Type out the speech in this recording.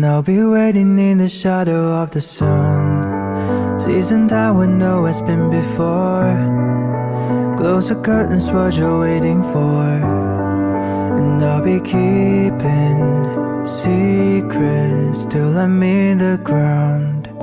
I'll be waiting in the shadow of the sun. Season time when no one's been before. Close the curtains, what you're waiting for. And I'll be keeping secrets till I'm in the ground.